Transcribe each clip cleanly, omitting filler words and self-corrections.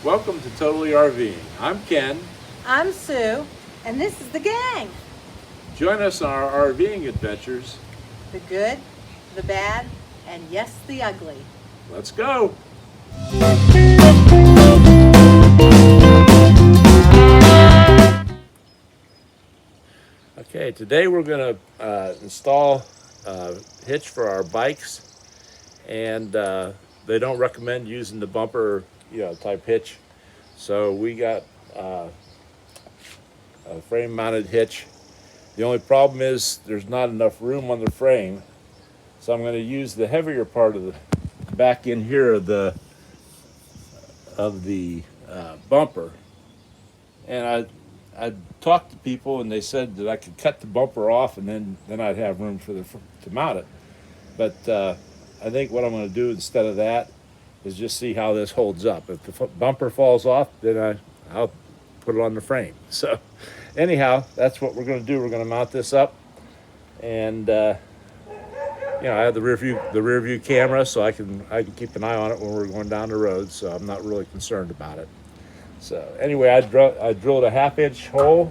Welcome to Totally RVing. I'm Ken. I'm Sue, and this is the gang. Join us on our RVing adventures. The good, the bad, and yes, the ugly. Let's go. Okay, today we're going to install hitch for our bikes, and they don't recommend using the bumper, type hitch. So we got a frame-mounted hitch. The only problem is there's not enough room on the frame, so I'm going to use the heavier part of the back in here of the bumper. And I talked to people, and they said that I could cut the bumper off, and then I'd have room to mount it. But I think what I'm going to do instead of that is just see how this holds up. If the bumper falls off, then I'll put it on the frame. So anyhow, that's what we're going to do. We're going to mount this up, and I have the rear view camera, so I can keep an eye on it when we're going down the road. So I'm not really concerned about it. So anyway, I drilled a 1/2-inch hole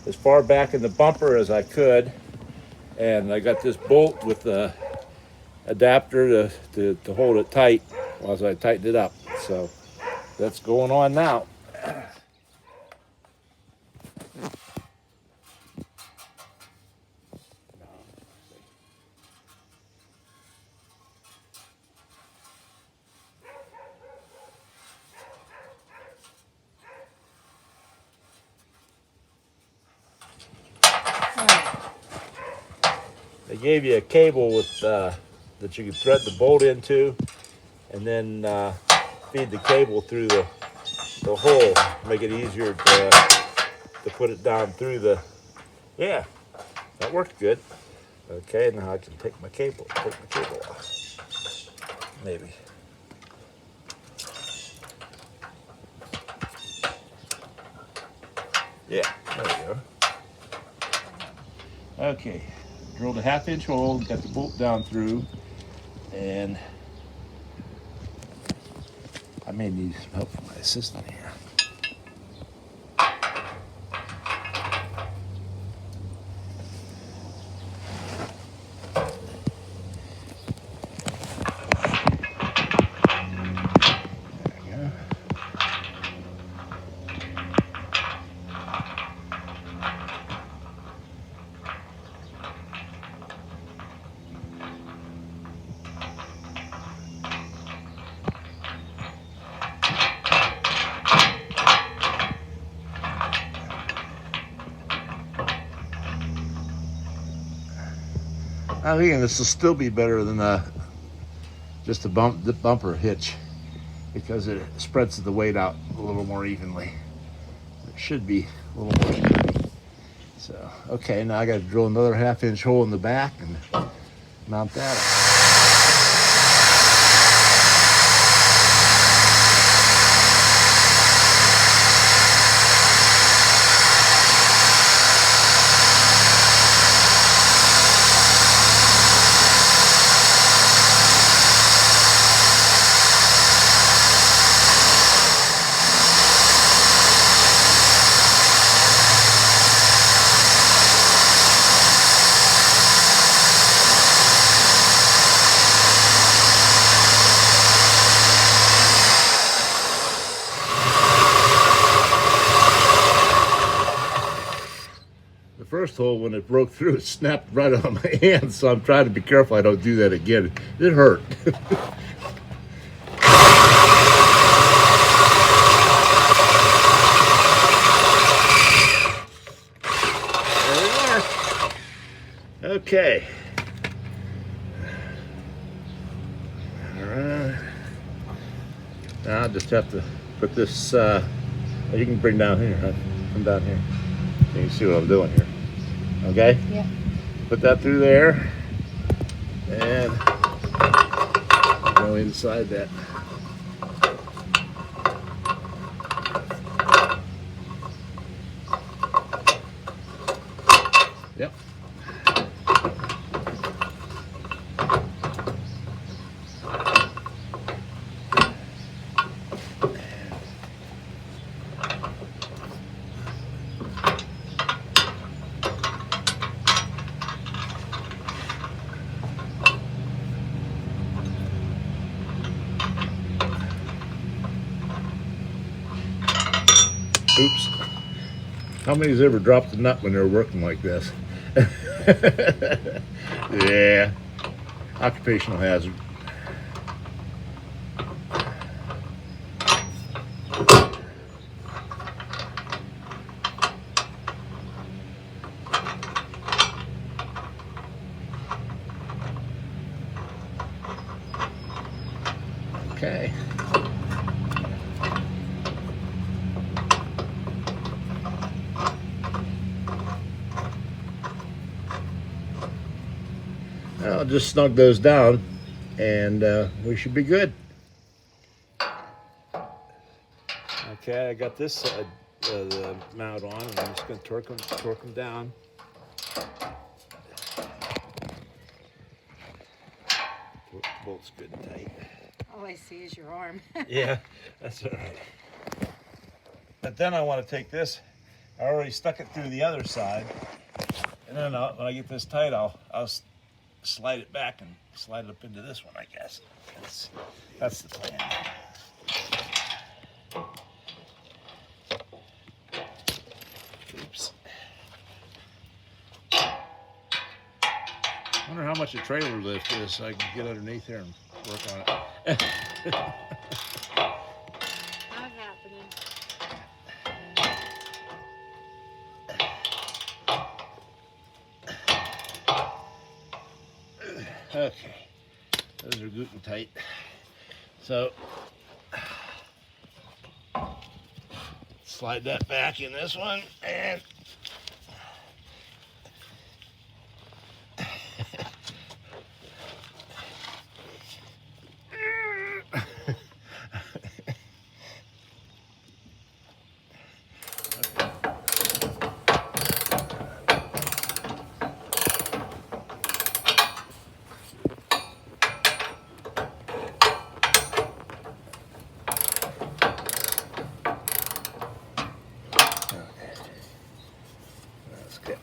as far back in the bumper as I could, and I got this bolt with the adapter to hold it tight while I tighten it up. So that's going on now. They gave you a cable with that you can thread the bolt into, and then feed the cable through the hole, make it easier to put it down through the. Yeah, that worked good. Okay, now I can take my cable off. Maybe. Yeah, there we go. Okay. Drilled a 1/2-inch hole, got the bolt down through, and I may need some help from my assistant here. There we go. I think this will still be better than just the bumper hitch, because it spreads the weight out a little more evenly. It should be a little more steady. So, okay, now I got to drill another 1/2-inch hole in the back and mount that up. First hole, when it broke through, it snapped right on my hand, so I'm trying to be careful I don't do that again. It hurt. There we are. Okay. All right. Now I just have to put this, you can bring down here, huh? Come down here. You can see what I'm doing here. Okay? Yeah. Put that through there and go inside that. Yep. Oops. How many's ever dropped a nut when they're working like this? Yeah. Occupational hazard. Okay. I'll just snug those down and we should be good. Okay, I got this side the mount on, and I'm just going to torque them down. Put the bolts good and tight. All I see is your arm. Yeah, that's all right. But then I want to take this. I already stuck it through the other side, and then when I get this tight, I'll slide it back and slide it up into this one, I guess. That's the plan. Oops. I wonder how much a trailer lift is so I can get underneath here and work on it. Not happening. Okay, those are gluten tight. So slide that back in this one and that's good.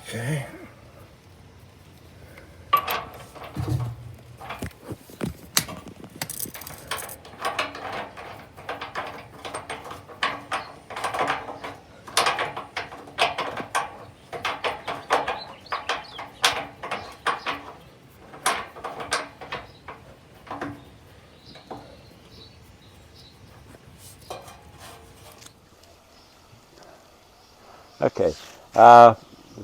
Okay. Okay,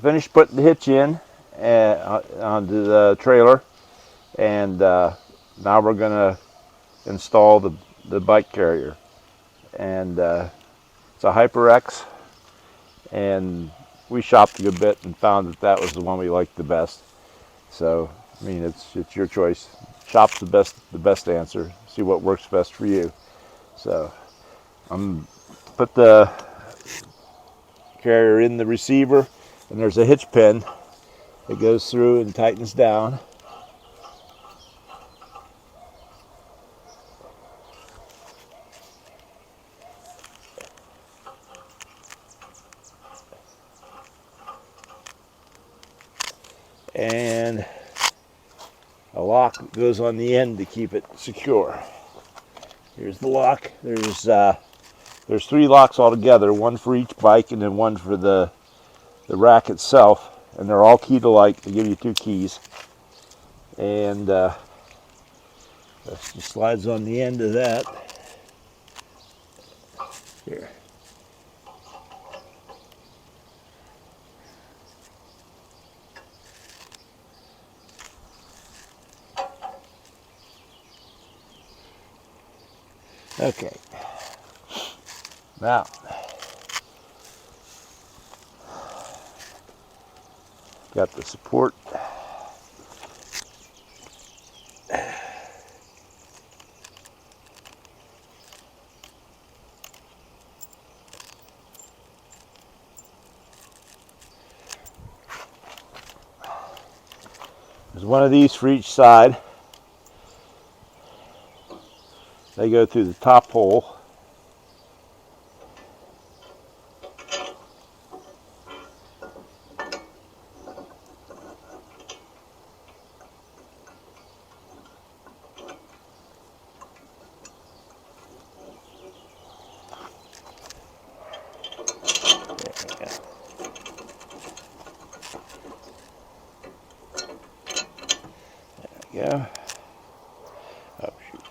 finished putting the hitch in onto the trailer, and now we're gonna install the bike carrier. And it's a HyperX, and we shopped a good bit and found that was the one we liked the best. So I mean, it's your choice. Shop's the best answer. See what works best for you. So I'm put the carrier in the receiver, and there's a hitch pin that goes through and tightens down. And a lock goes on the end to keep it secure. Here's the lock. There's 3 locks altogether, one for each bike and then one for the rack itself, and they're all key to light. They give you 2 keys, and that just slides on the end of that. Here. Okay. Now, got the support. There's one of these for each side. They go through the top hole. go. Oh, shoot.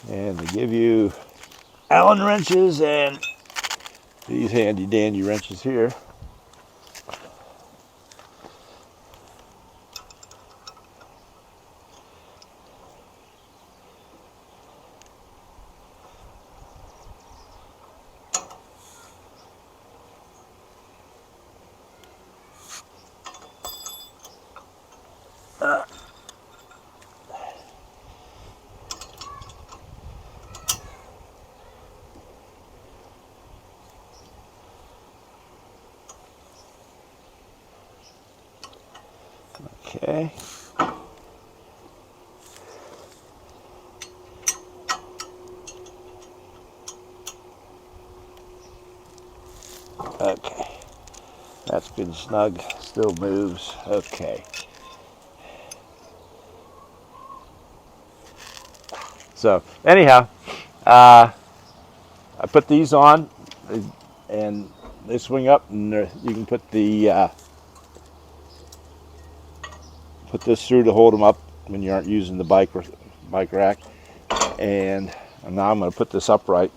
And they give you Allen wrenches and these handy dandy wrenches here. Okay. Okay. That's good and snug. Still moves. Okay. So anyhow, I put these on, and they swing up, and you can put the put this through to hold them up when you aren't using the bike rack. And now I'm going to put this upright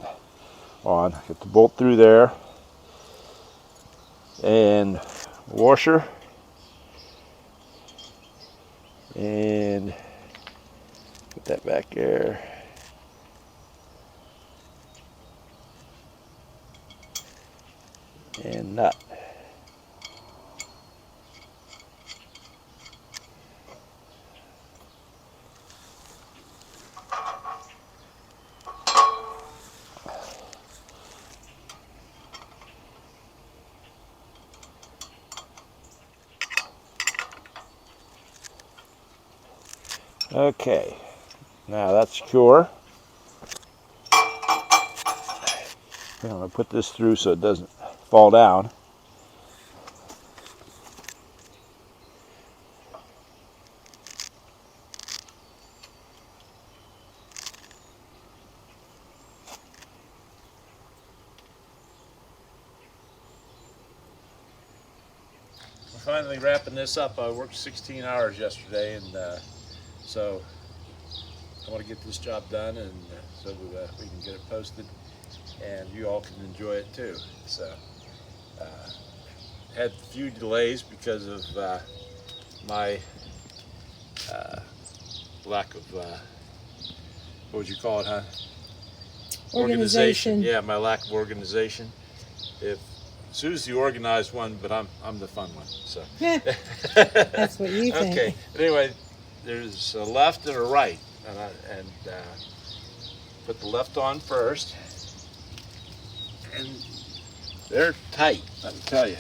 on. Get the bolt through there, and washer, and put that back there. And nut. Okay, now that's secure. I'm going to put this through so it doesn't fall down. We're finally wrapping this up. I worked 16 hours yesterday, and so I want to get this job done, and so we can get it posted, and you all can enjoy it too. So had a few delays because of my lack of what would you call it, huh? Organization. Yeah, my lack of organization. If Sue's the organized one, but I'm the fun one. So That's what you think. Okay. But anyway, there's a left and a right, and put the left on first, and they're tight. Let me tell you.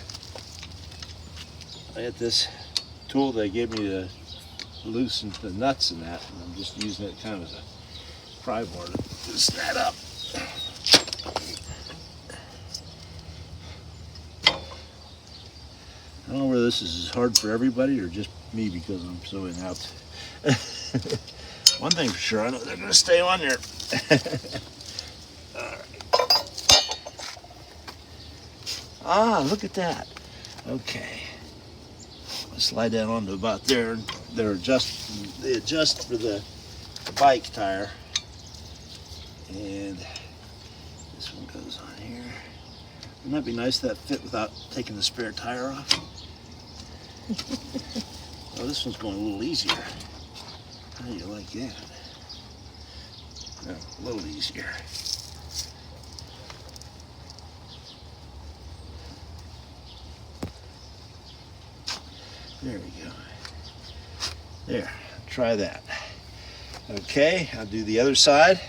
I had this tool they gave me to loosen the nuts in that, and I'm just using it kind of as a pry bar to loosen that up. I don't know whether this is hard for everybody or just me because I'm so inept. One thing for sure, I know they're going to stay on there. All right. Ah, look at that. Okay. I'll slide that onto about there. They adjust for the bike tire. And this one goes on here. Wouldn't that be nice, that fit without taking the spare tire off? Oh, this one's going a little easier. How do you like that? No, a little easier. There we go. There, try that. Okay, I'll do the other side.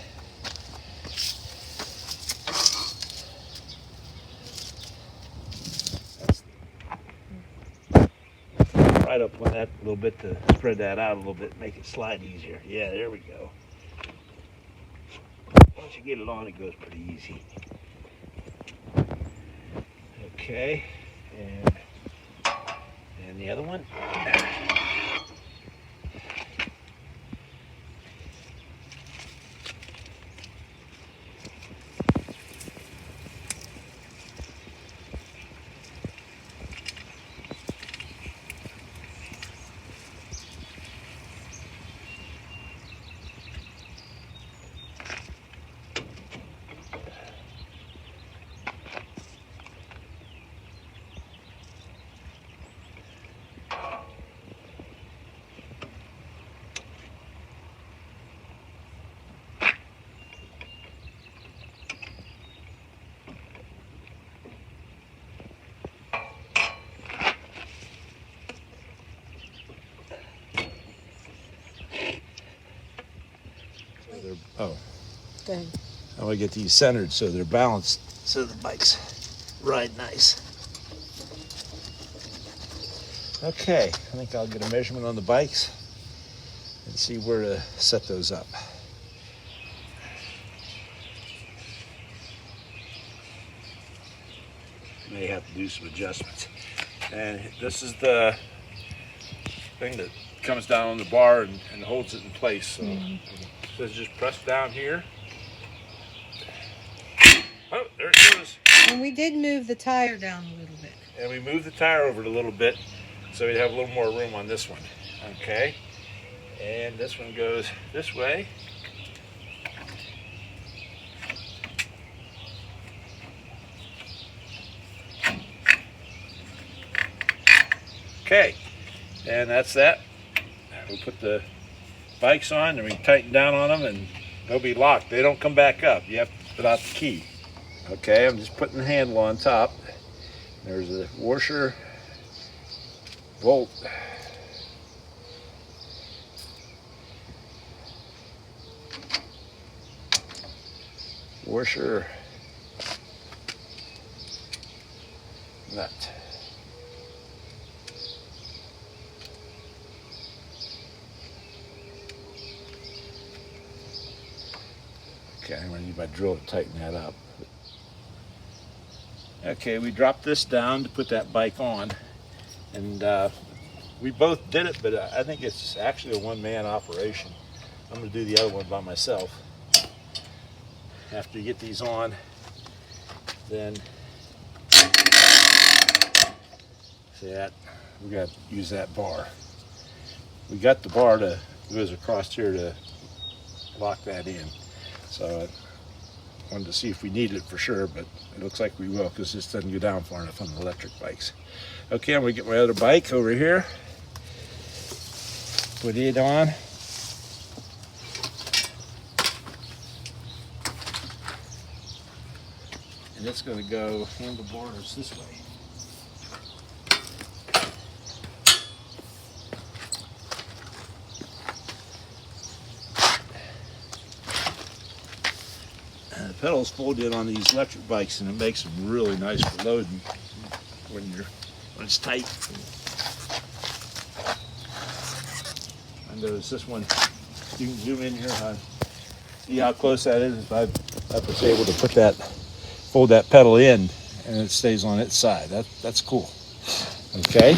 Right up on that a little bit to spread that out a little bit, make it slide easier. Yeah, there we go. Once you get it on, it goes pretty easy. Okay, and the other one. Oh, Go ahead. I want to get these centered so they're balanced, so the bikes ride nice. Okay, I think I'll get a measurement on the bikes and see where to set those up. May have to do some adjustments. And this is the thing that comes down on the bar and holds it in place. So so just press down here. Oh, there it goes. And we did move the tire down a little bit. And we moved the tire over a little bit so we'd have a little more room on this one. Okay. And this one goes this way. Okay. And that's that. We'll put the bikes on and we tighten down on them and they'll be locked. They don't come back up. You have to put out the key. Okay, I'm just putting the handle on top. There's a washer, bolt, washer, nut. Okay, I'm gonna need my drill to tighten that up. Okay, we dropped this down to put that bike on, and we both did it, but I think it's actually a one-man operation. I'm gonna do the other one by myself. After you get these on, then see that, we got to use that bar. We got the bar that goes across here to lock that in. So I wanted to see if we needed it for sure, but it looks like we will because this doesn't go down far enough on the electric bikes. Okay, I'm gonna get my other bike over here. Put it on. And it's gonna go handlebars this way. The pedals fold in on these electric bikes and it makes them really nice for loading when it's tight. I notice this one, you can zoom in here, see how close that is. If I was able to fold that pedal in and it stays on its side. That's cool. Okay.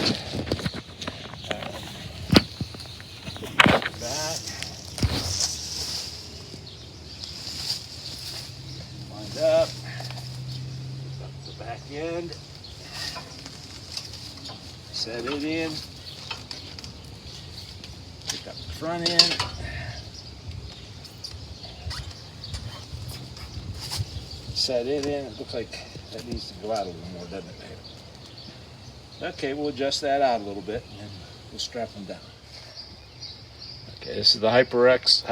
Back. Wind up the back end, set it in, pick up the front end, set it in. It looks like that needs to go out a little more, doesn't it, babe? Okay, we'll adjust that out a little bit and then we'll strap them down. Okay, this is the HyperAx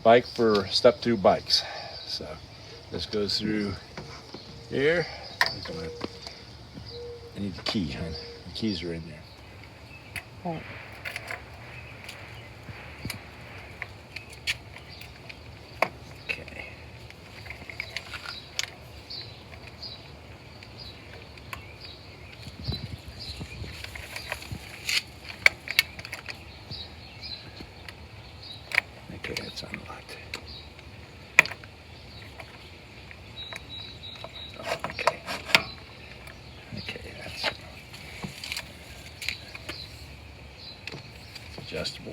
bike for step-through bikes. So this goes through here. I need the key, hon. The keys are in there. Right. Okay. Okay, it's unlocked. Oh, okay. adjustable.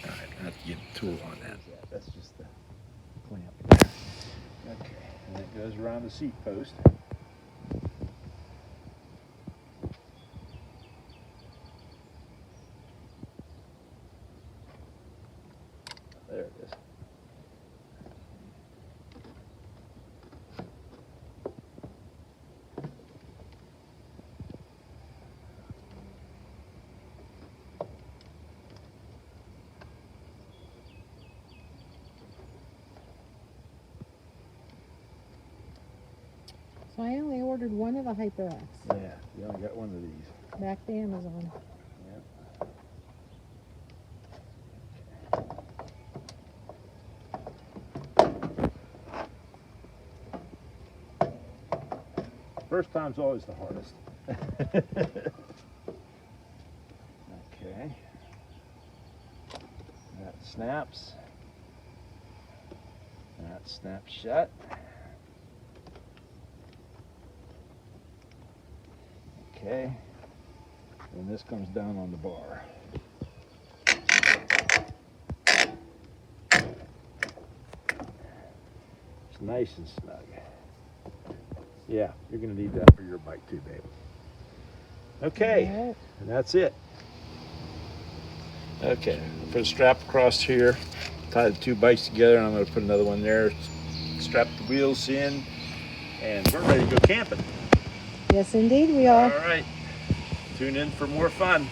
All right, I have to get a tool on that. Yeah, that's just the clamp there. Okay, and it goes around the seat post. There it is. So I only ordered one of the HyperX. Yeah, you only got one of these. Back to Amazon. First time's always the hardest. Okay. That snaps. That snaps shut. Okay. And this comes down on the bar. It's nice and snug. Yeah, you're gonna need that for your bike too, babe. Okay, Alright. and that's it. Okay, I'll put a strap across here, tie the two bikes together, and I'm gonna put another one there, strap the wheels in, and we're ready to go camping. Yes, indeed we are. All right, tune in for more fun.